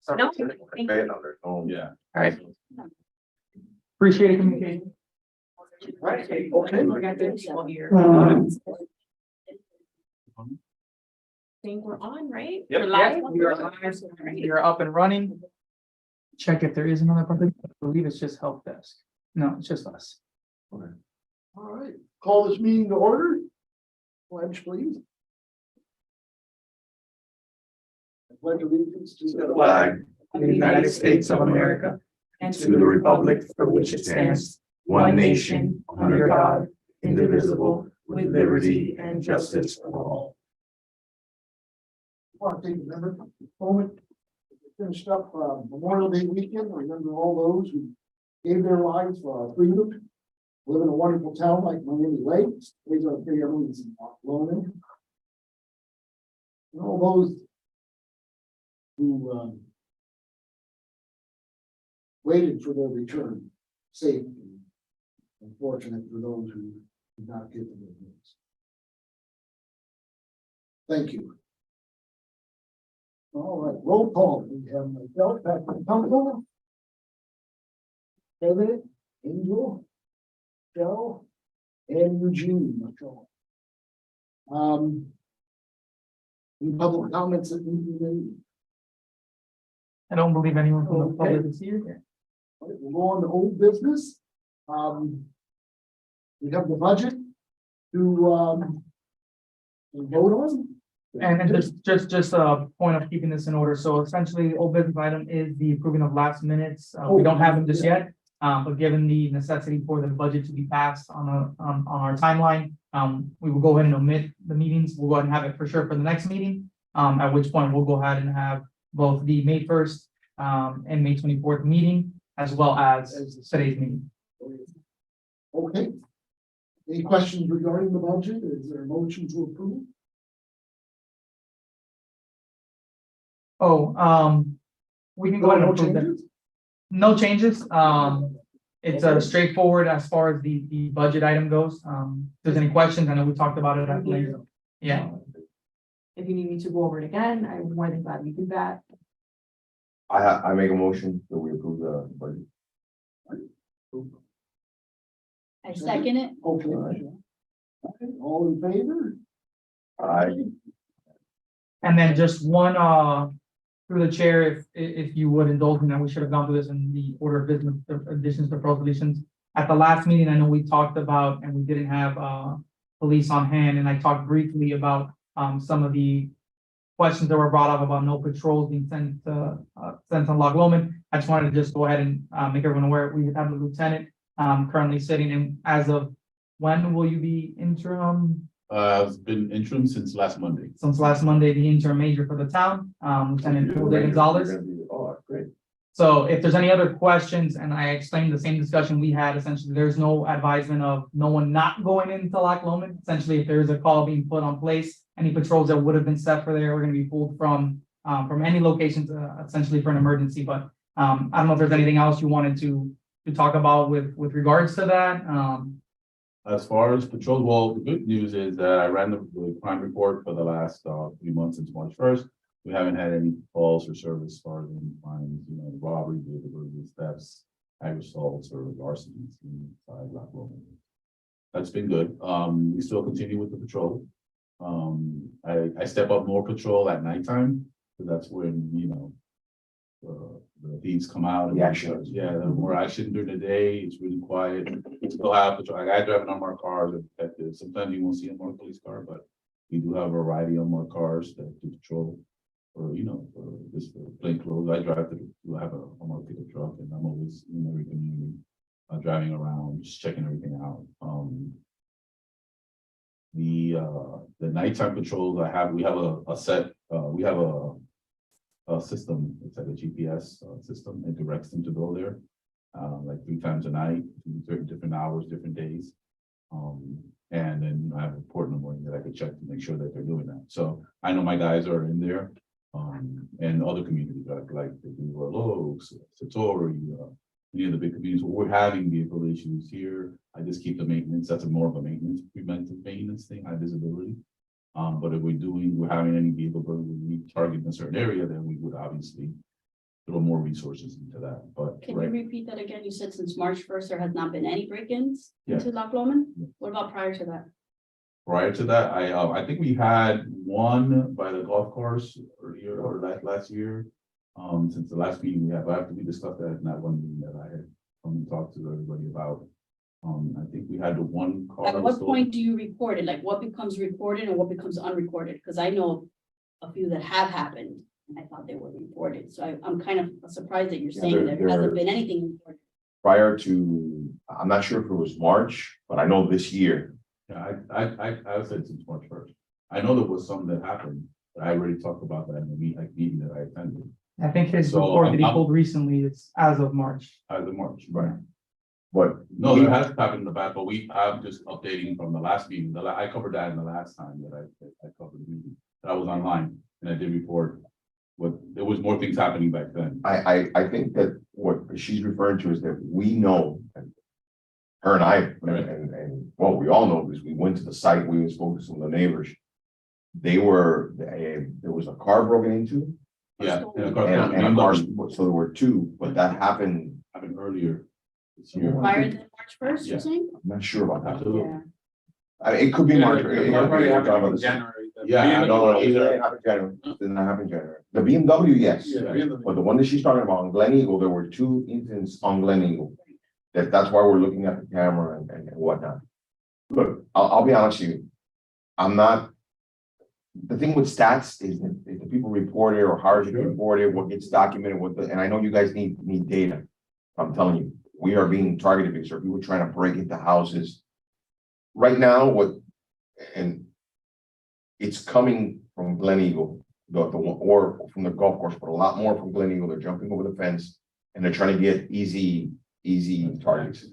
No, thank you. Yeah. All right. Appreciate it, communication. Right, okay, we got this one here. Think we're on, right? Yep. We're live? We are live. We are up and running. Check if there is another person. I believe it's just help desk. No, it's just us. All right, call this meeting to order. Pledge, please. I pledge allegiance to the flag of the United States of America, And to the republic for which it stands, one nation, under God, indivisible, with liberty and justice for all. I want to take a moment, finished up Memorial Day weekend. I remember all those who gave their lives for our freedom. Live in a wonderful town like Miami Lakes, raise our families in Loch Lomond. And all those who waited for their return, safe. Unfortunate for those who did not get the news. Thank you. All right, roll call. We have myself, Patrick Kunkel, David, Angel, Joe, and Eugene. Any public comments that need to be made? I don't believe anyone from the public is here. All right, we'll go on to old business. We have the budget to vote on. And just a point of keeping this in order. So essentially, old business item is the approving of last minutes. We don't have them just yet. But given the necessity for the budget to be passed on our timeline, we will go ahead and omit the meetings. We'll go ahead and have it for sure for the next meeting. At which point we'll go ahead and have both the May 1st and May 24th meeting, as well as today's meeting. Okay. Any questions regarding the budget? Is there a motion to approve? We can go ahead and approve that. changes? No changes. It's straightforward as far as the budget item goes. If there's any questions, I know we talked about it at length. Yeah. If you need me to go over it again, I'm more than glad we do that. I make a motion that we approve the budget. I second it. Okay. All in favor? And then just one, through the chair, if you would indulge me, and we should have gone through this in the order of business, the additions to resolutions. At the last meeting, I know we talked about, and we didn't have, police on hand, and I talked briefly about, some of the questions that were brought up about no patrols being sent on Loch Lomond. I just wanted to just go ahead and, make everyone aware, we have the lieutenant, currently sitting in. As of when will you be interim? I've been interim since last Monday. Since last Monday, the interim major for the town, Lieutenant Gonzalez. Oh, great. So if there's any other questions, and I explained the same discussion we had, essentially, there's no advisement of no one not going into Loch Lomond. Essentially, if there's a call being put on place, any patrols that would have been set for there, we're gonna be pulled from any locations, essentially for an emergency. But I don't know if there's anything else you wanted to talk about with regards to that. As far as patrol, well, the good news is that I ran the crime report for the last 3 months since March 1st. We haven't had any calls or service as far as any crimes, robbery, burglaries, thefts, aggravated assaults, or larcenies inside Loch Lomond. That's been good. We still continue with the patrol. I step up more patrol at nighttime, because that's when, the thieves come out. The action. Yeah, the more action during the day, it's really quiet. We still have patrol. I drive an unmarked cars and detectives. Sometimes you won't see a marked police car, but we do have a variety of unmarked cars that do patrol. Or, for just for plain clothes. I drive to have a unmarked pickup truck, and I'm always in every community, driving around, just checking everything out. The nighttime patrols we have a system. It's like a GPS system. It directs them to go there, like 3 times a night, different hours, different days. And then I have a report in the morning that I could check to make sure that they're doing that. So I know my guys are in there, and other communities like the Oaks, Satori, any of the big communities. We're having vehicle issues here. I just keep the maintenance. That's more of a preventive maintenance thing, high visibility. But if we're having any vehicle burglary, we target in a certain area, then we would obviously throw more resources into that, but. Can you repeat that again? You said since March first, there has not been any break-ins Yeah. into Loch Lomond? Yeah. What about prior to that? Prior to that, I think we had one by the golf course earlier or last year. Since the last meeting we had, but after we discussed that in that one meeting that I had come and talked to everybody about. I think we had the one car. At what point do you report it? Like what becomes reported and what becomes unrecorded? Because I know a few that have happened and I thought they were reported. So I'm kind of surprised that you're Yeah, saying there- there hasn't been anything reported. Prior to, I'm not sure if it was March, but I know this year. Yeah, I said since March 1st. I know there was some that happened, but I already talked about that in the meeting that I attended I think his So, report that he I'm- pulled recently is as of March. as of March. Right. But No, there has happened in the back, but I'm just updating from the last meeting. I covered that in the last time that I covered the meeting. I was online and I did report. There was more things happening back then. I think that what she's referring to is that we know. And her and I, Right. and well, we all know because we went to the site, we spoke to some of the neighbors. There was a car broken into Yeah. And and a car, so there were two, but that happened, happened earlier this year. Prior to March first, Yeah. you're saying? I'm not sure about that. Absolutely. Yeah. I mean, it could be March. Yeah, it- it it- already it- happened in it- January. Yeah, No, it didn't happen January. It did not happen January. The BMW, yes. But the one that she's talking about on Glen Eagle, there were two incidents on Glen Eagle. That's why we're looking at the camera and whatnot. Look, I'll be honest with you. I'm not. The thing with stats is that if the people report it or how is it Sure. reported, what gets documented, and I know you guys need data. I'm telling you, we are being targeted because there are people trying to break into houses. Right now, and it's coming from Glen Eagle, the one, or from the golf course, but a lot more from Glen Eagle. They're jumping over the fence and they're trying to get easy targets.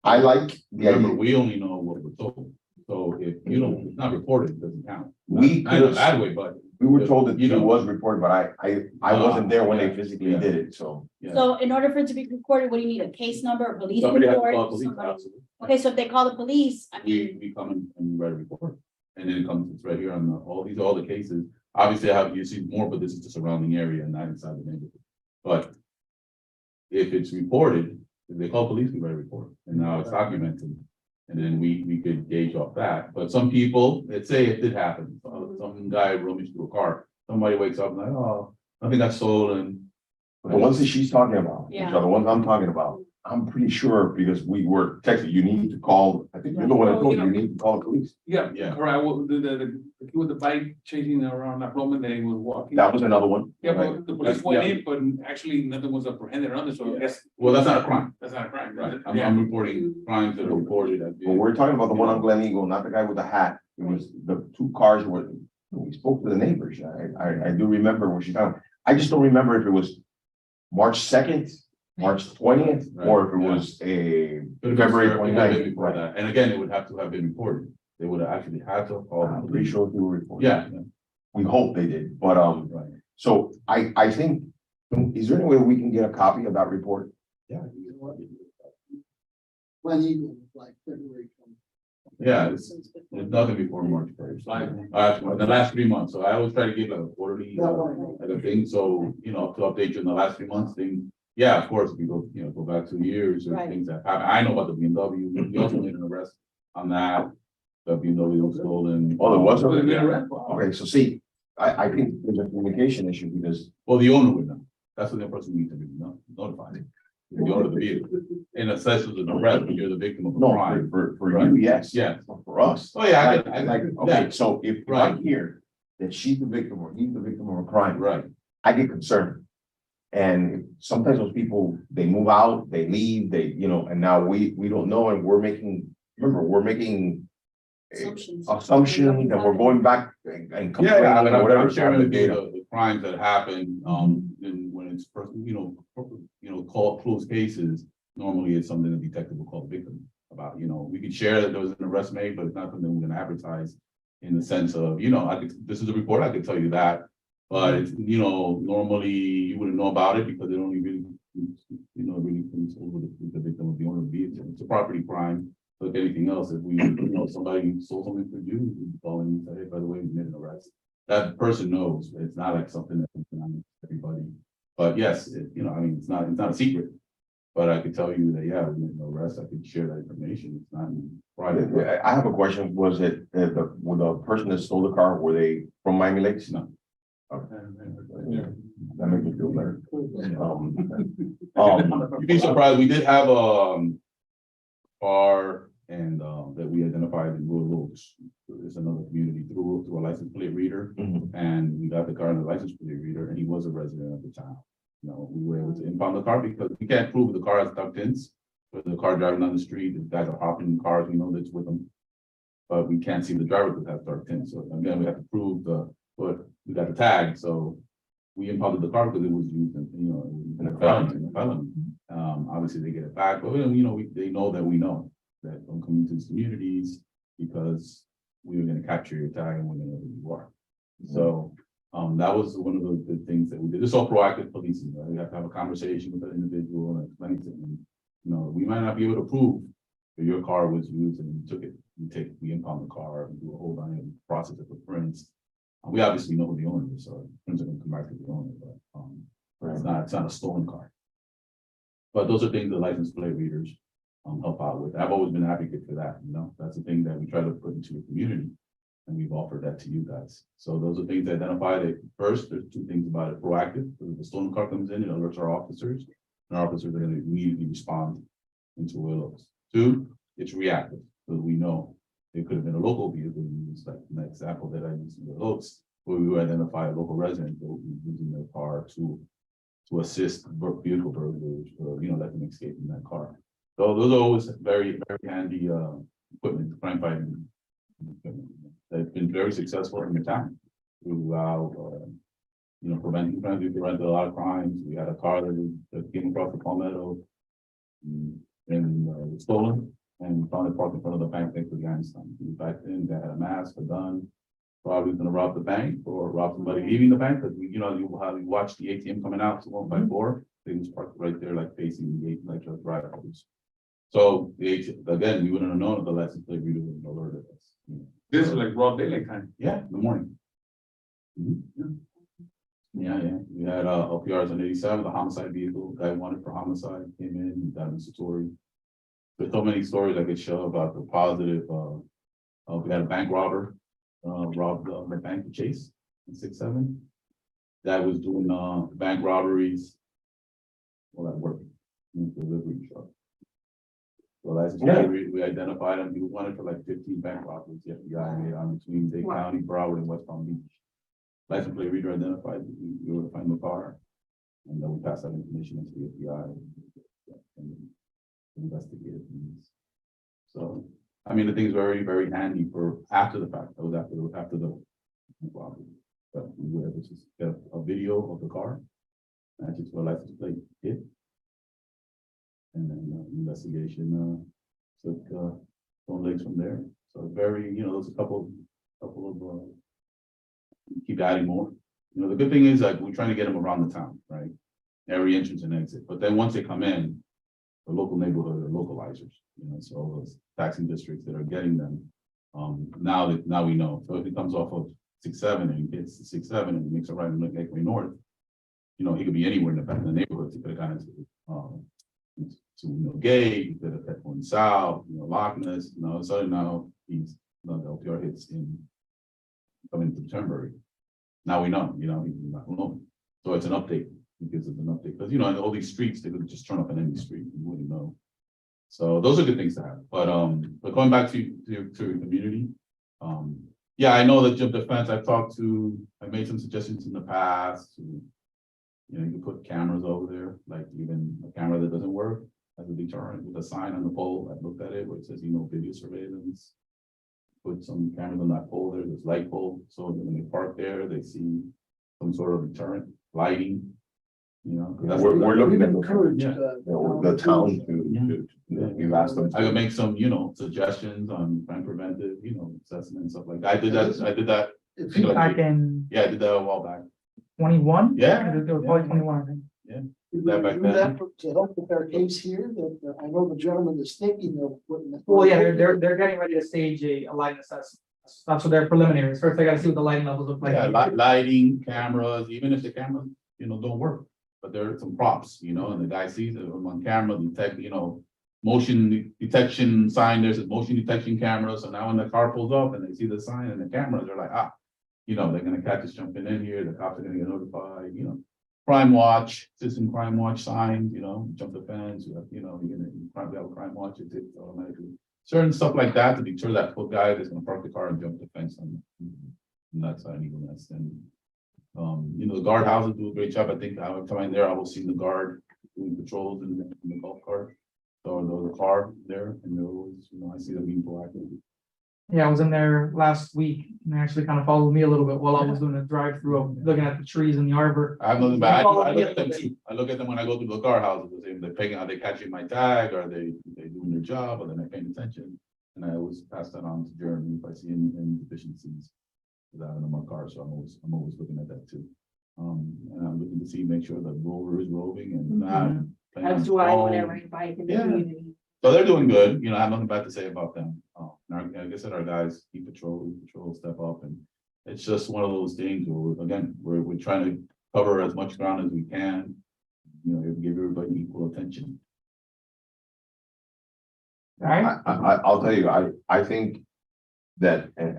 I like the Remember, idea. we only know what we're told. So if you don't, it's not reported, it doesn't count. We Not in a could- bad way, but We were told that You it know. was reported, but I wasn't there when they Yeah, physically yeah. did it, so. yeah. So in order for it to be recorded, what do you need? A case number, a police Somebody has to report? call police. Somebody- Absolutely. Okay, so if they call the police, I mean, We come and we write a report. And then it comes, it's right here on these are all the cases. Obviously, you see more, but this is the surrounding area and not inside the neighborhood. But if it's reported, if they call police, we write a report, and now it's documented. And then we could gauge off that. But some people, let's say it did happen, some guy rummaged through a car, somebody wakes up and like, oh, nothing got stolen. The ones that she's talking about, which Yeah. are the ones I'm talking about, I'm pretty sure because we were texted, you need to call, I think you're the one that told you need to call the police. Yeah, Yeah. correct. Well, the kid with the bike chasing around Loch Lomond, and he was walking. That was another one. Yeah, right? but the police went in, but actually nothing was apprehended on it, so I guess. Well, that's not a crime. That's not a crime, Right, right? I'm reporting crimes that are reported as But being. we're talking about the one on Glen Eagle, not the guy with the hat. It was the two cars were, we spoke to the neighbors. I do remember when she found, I just don't remember if it was March 2nd, March 20th, or if it was a February 29th. Before that, and again, it would have to have been reported. They would have actually had to call. the I'm pretty police. sure they were reported. Yeah, We hope they did, but, right. so I think, is there any way we can get a copy of that report? Yeah. Glen Eagle, like February 20. Yeah, there's nothing before March 1st. The last 3 months, so I always try to give like a quarterly, like a thing, so, to update you in the last 3 months thing. Yeah, of course, we go, go back 2 years or Right. things that happen. I know about the BMW, we also made an arrest on that. The BMW was stolen. Oh, there was So they a- made a rep. Okay, so see, I think there's a communication issue because Well, the owner would know. That's what the person needs to be notified. The owner of the vehicle. In a sense of an arrest, when you're the victim of a no, crime. for Right. you, yes. Yeah. But for us. Oh, yeah, Like, okay, yeah, so if Right. I hear that she's the victim or he's the victim of a crime, right. I get concerned. And sometimes those people, they move out, they leave, and now we don't know, and we're making assumptions. assumptions, and we're going back and Yeah, complaining I mean, or whatever. I'm sharing the with you data. the crimes that happen, and when it's, called closed cases, normally it's something the detective will call the victim about, we could share that there was an arrest made, but it's not something we're gonna advertise in the sense of, this is a report, I could tell you that, but it's, normally you wouldn't know about it because it only really, really comes over the victim of the owner of the vehicle. It's a property crime. Like anything else, if we, somebody stole something for you, we call and say, hey, by the way, we made an arrest. That person knows, it's not like something that everybody But yes, I mean, it's not a secret. But I could tell you that, yeah, we made no arrest, I could share that information, it's not private. I have a question. Was it, with the person that stole the car, were they from Miami Lakes? No. That makes me feel better. You'd be surprised, we did have a car and that we identified in Rural Oaks. There's another community through a license plate reader, Mhm. and we got the car in the license plate reader, and he was a resident of the town. We were able to impound the car because we can't prove the car has duck tints. But the car driving down the street, the guys are hopping in cars, we know that's with them. But we can't see the driver because has dark tints, so again, we have to prove but we got the tag, so. We impounded the car because it was used in a felony. Obviously they get it back, but they know that we know that don't come into these communities because we were gonna capture your tag and we're gonna know who you are. So, that was one of the good things that we did. It's all proactive policing, right? We have to have a conversation with the individual and explain to them, we might not be able to prove that your car was used and we took it, we impound the car, we do a whole line and process it for prints. We obviously know who the owner is, so prints are gonna come back to the owner, but it's not a stolen car. But those are things the license plate readers help out with. I've always been an advocate for that, that's the thing that we try to put into the community. And we've offered that to you guys. So those are things to identify that first, there's two things about it: proactive. If the stolen car comes in, it alerts our officers, and our officers are going to immediately respond into Willows. Two, it's reactive, so we know it could have been a local vehicle used, like the example that I used in the Willows, where we would identify a local resident that would be using their car to assist vehicle burglars or let them escape in that car. So those are always very, very handy equipment, crime fighting equipment. They've been very successful in the town throughout, preventing crimes. We prevented a lot of crimes. We had a car that came across the Palmetto and stolen, and we found it parked in front of the bank next to the Einstein. Back then, they had a mask, a gun, probably going to rob the bank or rob somebody leaving the bank. Because you watch the ATM coming out to 154. They was parked right there, like facing the ATM, like just right. So again, we wouldn't have known if the license plate reader would have alerted us. This is like broad daylight time. Yeah, in the morning. Yeah. We had LPRs on 87, the homicide vehicle, guy wanted for homicide, came in, got in story. There's so many stories I could show about the positive. We had a bank robber, robbed the bank of Chase in 6-7. That was doing bank robberies. Well, that worked. Delivery truck. So we identified him. He was wanted for like 15 bank robberies. The FBI made on between Dade County, Broward, and West Palm Beach. License plate reader identified. We were to find the car, and then we passed that information into the FBI and investigated things. So, I mean, the thing is very, very handy for after the fact. That was after the robbery, but we were able to get a video of the car, match it to a license plate hit. And then investigation took phone legs from there. So very, there's a couple of keep adding more. The good thing is like we're trying to get them around the town, right? Every entrance and exit. But then once they come in, the local neighborhood are localizers. So all those taxing districts that are getting them. Now we know. So if it comes off of 6-7 and he hits the 6-7 and makes a right and Gateway North, he could be anywhere in the neighborhood. He could have gone to Gay, that affect one South, Loch Ness, so now he's the LPR hits in coming to September. Now we know, he's not alone. So it's an update. It gives us an update because in all these streets, they could just turn up on any street, you wouldn't know. So those are good things to have. But going back to your community, yeah, I know that Jim Defense, I made some suggestions in the past to, you can put cameras over there, like even a camera that doesn't work as a deterrent with a sign on the pole. I looked at it where it says, video surveillance. Put some cameras on that pole there, there's light pole, so when they park there, they see some sort of deterrent lighting. We're looking at encouraged the town to we've asked them. I could make some, suggestions on crime preventive, assessment and stuff like that. I did that. Back in Yeah, I did that a while back. 21? Yeah. It was probably 21, I think. Did That we back do then. that to help with our case here, that I know the gentleman is thinking of putting. Well, yeah, they're getting ready to stage a lighting assessment. That's what their preliminaries. First, they gotta see what the lighting levels look like. Yeah, lighting, cameras, even if the cameras, don't work. but there are some props, and the guy sees them on camera, detect, motion detection sign, there's a motion detection camera, so now when the car pulls up and they see the sign and the camera, they're like, they're gonna catch us jumping in here, the cops are gonna get notified, Crime watch, citizen crime watch signs, jump the fence, you're gonna probably have a crime watch, it's automatically. Certain stuff like that to deter that poor guy that's gonna park the car and jump the fence on that side, even that's, and the guard houses do a great job. I think I would come in there, I will see the guard doing patrols in the golf cart. So the car there, and they're always, I see them being proactive. Yeah, I was in there last week and they actually kind of followed me a little bit while I was doing a drive-through, of looking at the trees in the arbor. I have nothing bad. I look at them too. I look at them when I go to the guard houses, they're paying, are they catching my tag? Are they doing their job? Are they not paying attention? And I always pass that on to Jeremy if I see any deficiencies with that in my car. So I'm always looking at that too. And I'm looking to see, make sure the rover is roving and not. playing on As the do I phone. when I ride bike in the Yeah. community. So they're doing good, I have nothing bad to say about them. Like I said, our guys keep patrol, step up, and it's just one of those things where, again, we're trying to cover as much ground as we can. Give everybody equal attention. All right, I'll tell you, I think that, and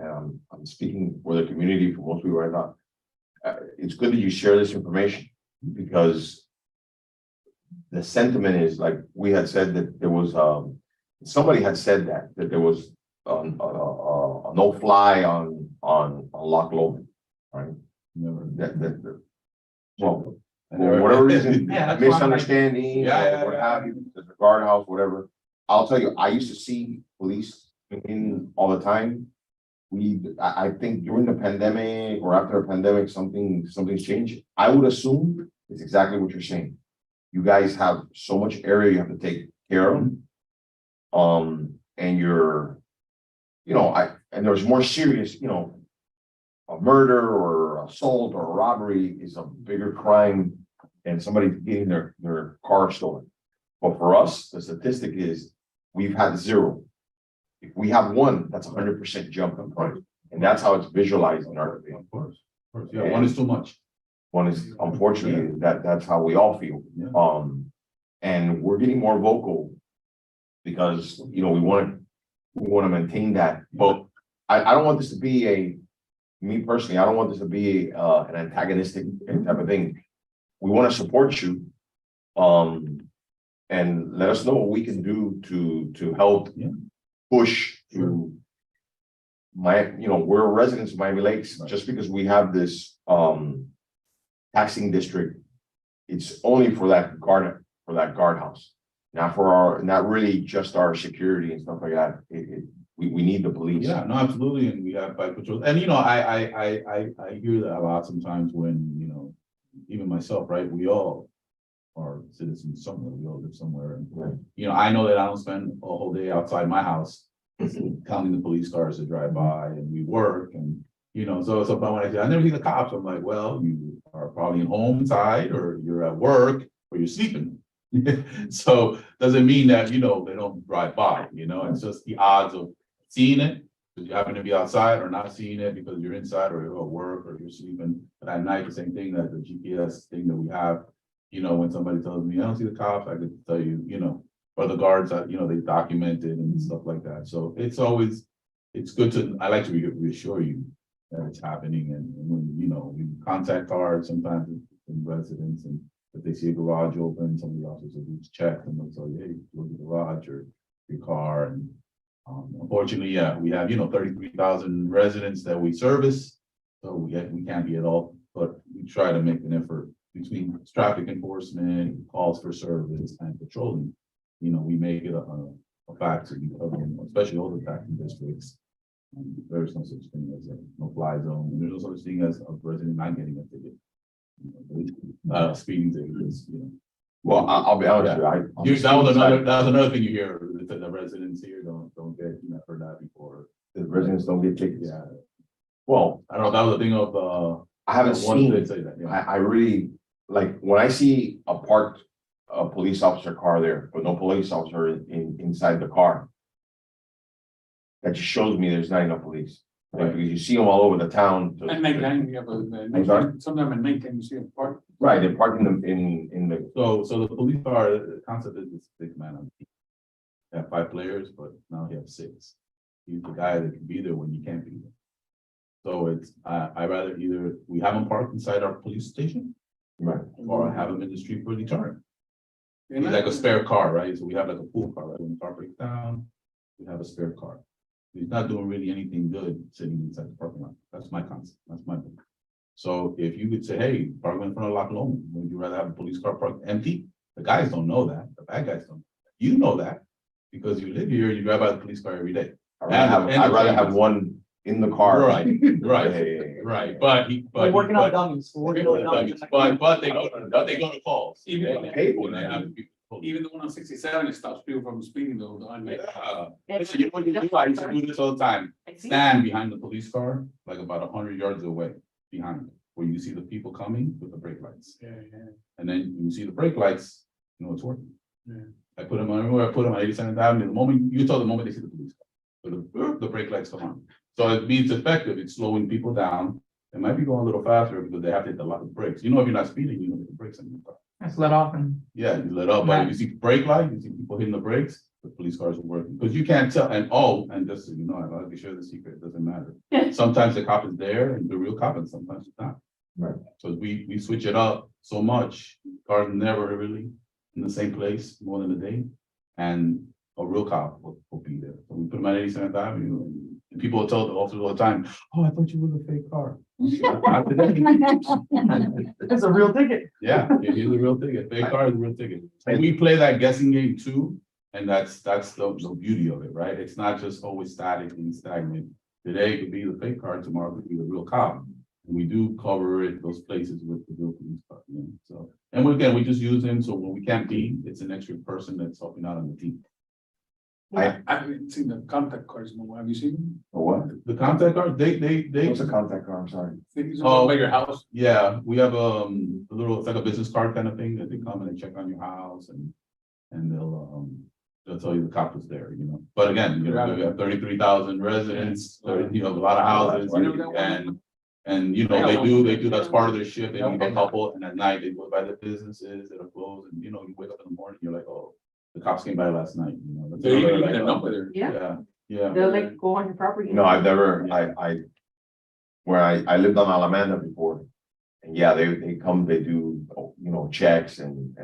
I'm speaking for the community, for most people right now. It's good that you share this information, because the sentiment is, like we had said, that there was, somebody had said that there was a no fly on Loch Lomond, right? Never. Well, for whatever reason, Yeah, that's fine. misunderstanding, Yeah, what have you, there's a guardhouse, whatever. I'll tell you, I used to see police in all the time. I think during the pandemic or after a pandemic, something's changed. I would assume it's exactly what you're saying. You guys have so much area you have to take care of. And you're, and there's more serious, a murder or assault or robbery is a bigger crime than somebody getting their car stolen. But for us, the statistic is we've had 0. If we have 1, that's 100% jump in price. And that's how it's visualized in our opinion. Of course. Yeah, one is too much. One is, unfortunately, that's how we all feel. Yeah. And we're getting more vocal because, we want to maintain that. But I don't want this to be me personally, I don't want this to be an antagonistic type of thing. We want to support you. And let us know what we can do to help push to we're residents of Miami Lakes. Right. Just because we have this taxing district, it's only for that guardhouse, not really just our security and stuff like that. We need the police. Yeah, no, absolutely, and we have bike patrols, and I hear that a lot sometimes when, even myself, right, we all are citizens somewhere, we all live somewhere, and, I know that I don't spend a whole day outside my house counting the police cars that drive by, and we work, and, so but when I say, I never see the cops, I'm like, well, you are probably home inside, or you're at work, or you're sleeping. So, doesn't mean that, they don't drive by, it's just the odds of seeing it, because you happen to be outside, or not seeing it because you're inside, or you're at work, or you're sleeping. But at night, the same thing, that the GPS thing that we have, when somebody tells me, I don't see the cops, I could tell you, or the guards that, they documented and stuff like that. So it's good to, I like to reassure you that it's happening, and when, we contact cards sometimes in residents, and if they see a garage open, some of the officers will just check, and they'll tell you, hey, look at the garage or your car, and unfortunately, we have, 33,000 residents that we service, so we can't be at all, but we try to make an effort between traffic enforcement, calls for service, and patrolling. We make it a fact to be covering, especially all the taxing districts. There's no such thing as a no-fly zone, and there's no such thing as a resident not getting a ticket. Speeding tickets, Well, I'll be honest with you. That was another thing you hear, that the residents here don't get, heard that before. The residents don't get tickets. Yeah, Well, I don't know, that was the thing of, I haven't one seen did it. say that, yeah. I really, like, when I see a parked police officer car there, but no police officer inside the car, that just shows me there's not enough police. Right? Because you see them all over the town. And nighttime, yeah, but I'm sorry? sometime at nighttime, you see a park. Right, they're parking them in the, So the police car, the concept is this big man on the team. They have 5 players, but now he has 6. He's the guy that can be there when you can't be there. So it's, I rather either we have him parked inside our police station right, or I have him in the street for deterrent. And He's like a spare car, right? So we have like a pool car, right? When the car breaks down, we have a spare car. He's not doing really anything good sitting inside the parking lot. That's my concept. That's my thing. So if you could say, hey, park in front of Loch Lomond, would you rather have a police car parked empty? The guys don't know that. The bad guys don't. You know that because you live here, you drive by the police car every day. I'd rather have one in the car. Right, right, Yeah. right. But We're working on but- dummies. We're working on dummies. But they go to calls. Even They- pay they for that. have people- Even the one on 67, it stops people from speeding though. Yeah. Listen, you know what you do? I used to do this all the time. Stand behind the police car, like about 100 yards away behind, where you see the people coming with the brake lights. Yeah, yeah. And then when you see the brake lights, you know it's working. Yeah. I put them on, everywhere. I put them on 87th Avenue, the moment, you tell the moment they see the police car. So the brake lights come on. So it means effective, it's slowing people down. It might be going a little faster because they have to hit a lot of brakes. You know, if you're not speeding, you don't hit the brakes on your car. Let's let off and Yeah, you let up, but if you see brake light, you see people hitting the brakes, the police cars are working, because you can't tell, and just so you know, I like to share the secret, it doesn't matter. Sometimes the cop is there and the real cop, and sometimes it's not. Right. So we switch it up so much, cars never really in the same place more than a day, and a real cop will be there. So we put them at 87th Avenue, and people will tell the officers all the time, oh, I thought you were a fake car. Not today. it's a real ticket. Yeah, it is a real ticket. Fake car is a real ticket. And we play that guessing game too. And that's the beauty of it, right? It's not just always static and stagnant. Today it could be the fake car, tomorrow it could be the real cop. And we do cover it, those places with the real police car, you know, so. And again, we just use them, so when we can't be, it's an extra person that's helping out on the team. I haven't seen the contact cards no more. Have you seen them? Or what? The contact card, they. What's a contact car? I'm sorry. Things Oh. by your house. Yeah, we have a little, it's like a business card kind of thing that they come and they check on your house and they'll tell you the cop was there, you know. But again, you know, we have 33,000 residents, you know, a lot of houses and you know, they do, that's part of their shift. They leave a couple and at night they go by the businesses that are closed and, you know, you wake up in the morning, you're like, oh, the cops came by last night, you know. That's They even another, leave like, their number there. Yeah, Yeah. they'll like go on your property. No, I've never, where I lived on Alamanda before. And yeah, they come, they do, you know, checks and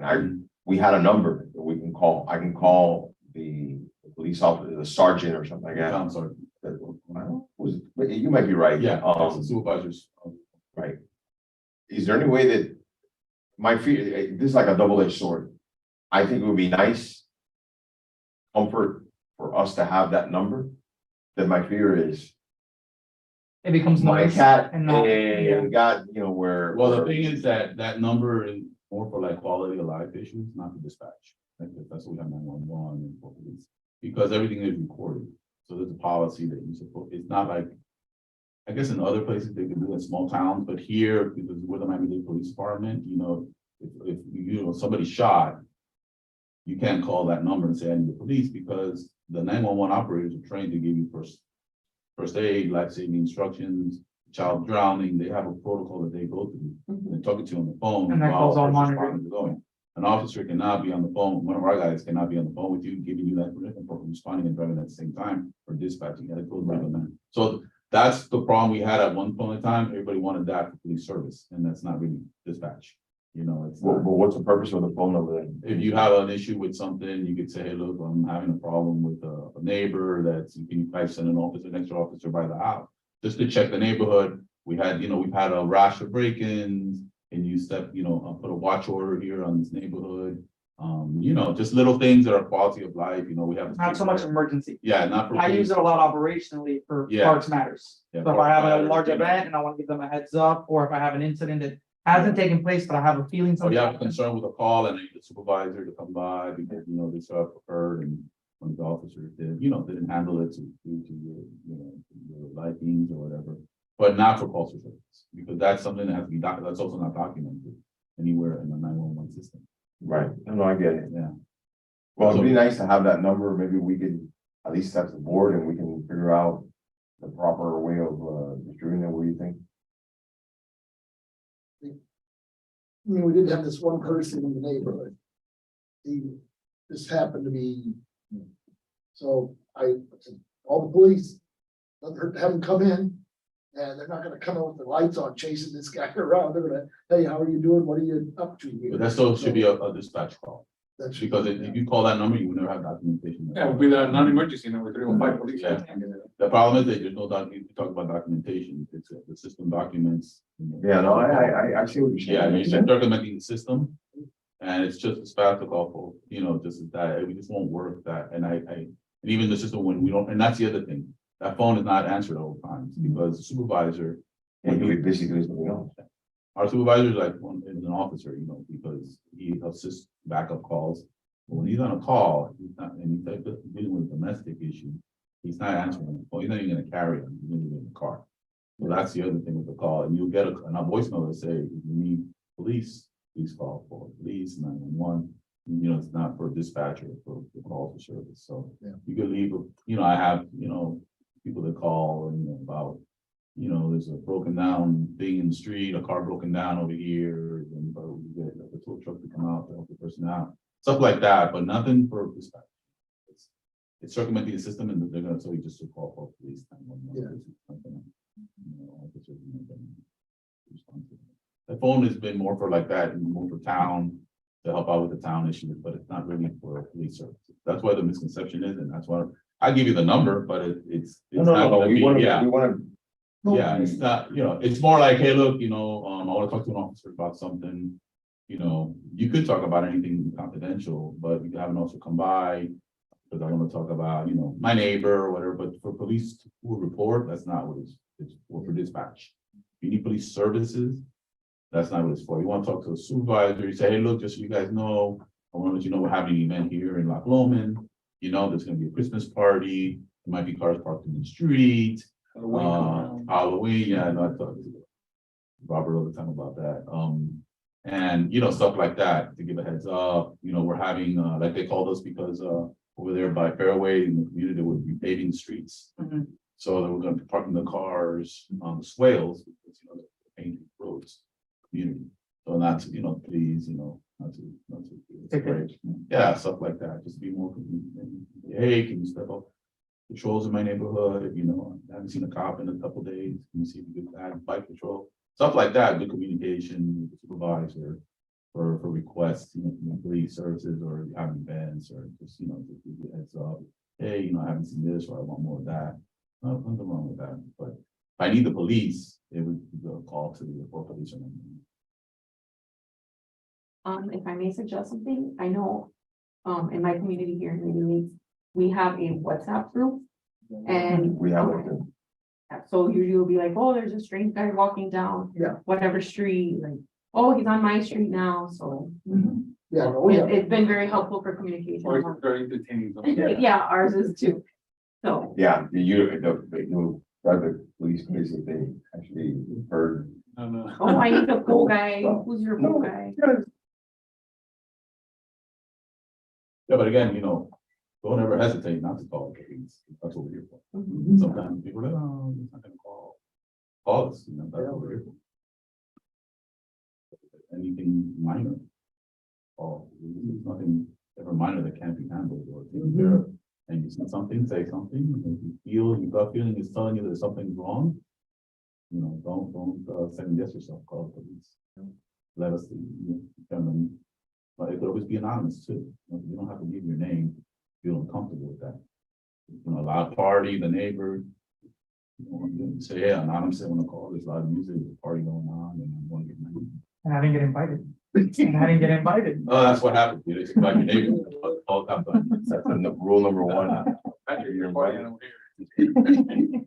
we had a number that we can call. I can call the police officer, the sergeant or something like that. Town sergeant. You might be right. Yeah, that's the supervisors. Right. Is there any way that my fear, this is like a double-edged sword. I think it would be nice comfort for us to have that number. That my fear is It becomes my noise cat and not, yeah. and God, you know, where. Well, the thing is that number is more for like quality of life issues, not the dispatch. Like that's what we have 911 and for police, because everything is recorded. So there's a policy that you support. It's not like, I guess in other places they can do in small towns, but here, because we're the Miami-Dade Police Department, you know, if you know somebody's shot, you can't call that number and say I need the police because the 911 operators are trained to give you first aid, life-saving instructions, child drowning. They have a protocol that they go through. They're talking to you on the phone. And that while calls all first monitoring. responders are going. An officer cannot be on the phone. One of our guys cannot be on the phone with you, giving you that responding and driving at the same time or dispatching. That goes right on that. So that's the problem we had at one point in time. Everybody wanted that for police service, and that's not really dispatch. You know, it's But not. what's the purpose of the phone number then? If you have an issue with something, you could say, hey, look, I'm having a problem with a neighbor that's, can you guys send an officer, an extra officer by the house? Just to check the neighborhood. We've had a rash of break-ins and you put a watch order here on this neighborhood. You know, just little things that are quality of life, you know, we have. Not so much emergency. Yeah, not for. I use it a lot operationally for Yeah. parks matters. Yeah, So if I have a parks large matters, event and I want to give them a heads up, or if I have an incident that hasn't taken place, but I have a feeling So something. you have a happened. concern with a call and I need the supervisor to come by because, you know, this occurred and one of the officers didn't handle it due to your likings or whatever. But not for call for service, because that's something that has to be that's also not documented anywhere in the 911 system. Right, no, I get it. Yeah. Well, it'd be nice to have that number. Maybe we could at least have the board and we can figure out the proper way of distributing it. What do you think? mean, we did have this one person in the neighborhood. He just happened to be. So all the police, doesn't hurt to have them come in. And they're not gonna come out with the lights on chasing this guy around. They're gonna, hey, how are you doing? What are you up to here? But that still should be a dispatch call, That's because if you call that number, you will never have documentation. Yeah, with a non-emergency number, 315 police. Yeah. The problem is that there's no you talk about documentation, it's the system documents. Yeah, no, I see what you're saying. Yeah, you're documenting the system, and it's just a spectacle for, just that, we just won't work that, and and even the system when we don't, and that's the other thing, that phone is not answered all the time, because the supervisor. When you're busy doing something else. Our supervisor is like is an officer, because he assists backup calls. But when he's on a call, he's not, and he's dealing with a domestic issue, he's not answering the phone, he's not even gonna carry him, he's gonna be in the car. So that's the other thing with the call, and you'll get a voicemail that say, if you need police, please call for police 911. It's not for dispatcher, for call for service, so. Yeah. You could leave, I have, people that call, about, there's a broken down thing in the street, a car broken down over here, and we get a tow truck to come out to help the person out. Stuff like that, but nothing for dispatch. It's circumventing the system, and they're gonna tell you just to call for police. The phone has been more for like that, and more for town, to help out with the town issues, but it's not really for police services. That's why the misconception is, and that's why I give you the number, but it's not gonna be, yeah. We wanna. Yeah, it's not, it's more like, hey, look, I wanna talk to an officer about something. You could talk about anything confidential, but you can have an officer come by. Because I wanna talk about, my neighbor or whatever, but for police who report, that's not what it's for dispatch. If you need police services, that's not what it's for. You wanna talk to a supervisor, you say, hey, look, just so you guys know, I wanna let you know we're having an event here in Loch Lomond. There's gonna be a Christmas party, there might be cars parked in the street. Halloween, yeah, I know, I talk to Robert all the time about that. And stuff like that, to give a heads up, we're having, like they called us because, over there by Fairway in the community, they would be paving the streets. Mhm. So they were gonna be parking the cars on the swales, because, they're painting roads, community. So not to, please, not to. Take it. Yeah, stuff like that, just be more convenient. Hey, can you step up patrols in my neighborhood? I haven't seen a cop in a couple days. Can you see if you could add bike patrol? Stuff like that, good communication with the supervisor for requests, from the police services, or having events, or just, just give you a heads up. Hey, I haven't seen this, or I want more of that. Nothing wrong with that, but if I need the police, it would be a call to the Port Police. If I may suggest something, I know, in my community here in Rainy Lakes, we have a WhatsApp group. And We have one. so usually it'll be like, oh, there's a strange guy walking down. Yeah. Whatever street, like, oh, he's on my street now, so. Yeah, no, we have. It's been very helpful for communication. Or it's very entertaining. Yeah, ours is too. So, Yeah, the new private police places, they actually heard. No. oh, I need a pool guy, who's your pool guy? Yeah, but again, don't ever hesitate not to call the police. That's what we're here for. Mhm. Sometimes people are like, oh, I'm not gonna call us, that's what we're here for. Anything minor. Oh, there's nothing ever minor that can't be handled or taken care of. And you see something, say something, if you feel, your gut feeling is telling you that something's wrong. Don't second guess yourself, call the police. Let us determine, but it could always be anonymous too. You don't have to give your name, feel uncomfortable with that. A loud party, the neighbor. You say, hey, anonymous, I want to call, there's loud music, there's a party going on, and I want to get married. And I didn't get invited. And I didn't get invited. Oh, that's what happened. You just invite your neighbor. All the time. That's rule number one. Patrick, You're you're partying invited. over here.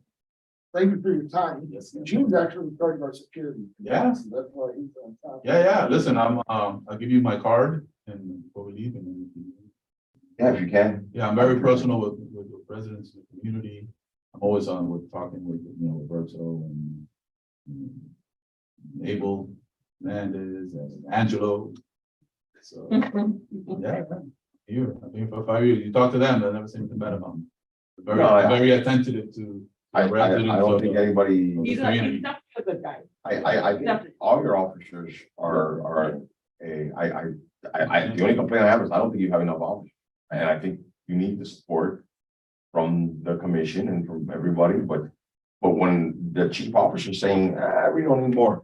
Thank you for your time. Yes. Gene's actually part of our security. Yeah. So that's why he's on top. Yeah. Listen, I'll give you my card and before we leave, and then Yeah, if you can. yeah, I'm very personal with the residents of the community. I'm always on with talking with, Roberto and Abel, Hernandez, and Angelo. So, yeah, I've been for 5 years. You talk to them, they'll never say anything bad about me. Very attentive to. I residents don't of think the- anybody. He's community. a a good guy. I think Definitely. all your officers are, the only complaint I have is I don't think you have enough officers. And I think you need the support from the commission and from everybody, but when the chief officer is saying, we don't need more.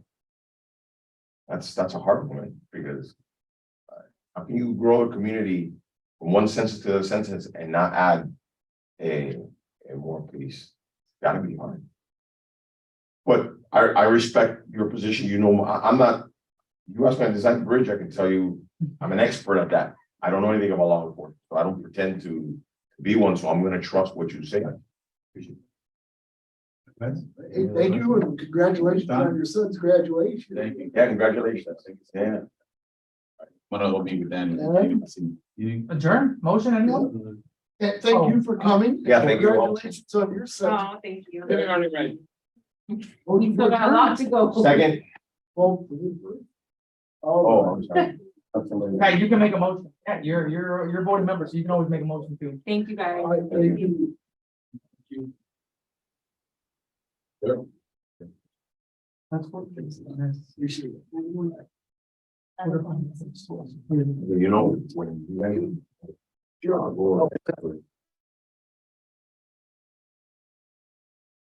That's a hard one, because how can you grow a community from one census to the census and not add a more police? Gotta be hard. But I respect your position, you know, I'm not, you ask me to design the bridge, I can tell you, I'm an expert at that. I don't know anything about law enforcement, so I don't pretend to be one, so I'm gonna trust what you say. Appreciate it. Hey, thank you, and congratulations on your son's graduation. Thank you. Yeah, congratulations. Yeah. Wanna go meet with Dan? Meeting? Adjourn, motion, anyone? And thank you for coming. Yeah, thank you all. Congratulations on your son. Oh, thank you. Get it on it right. We still got a lot to go. Second. Oh, Oh, I'm sorry. Yeah, you can make a motion. Yeah, you're a voting member, so you can always make a motion too. Thank you, guys. all right, thank you. That's what. Appreciate it. You know, when you. Sure.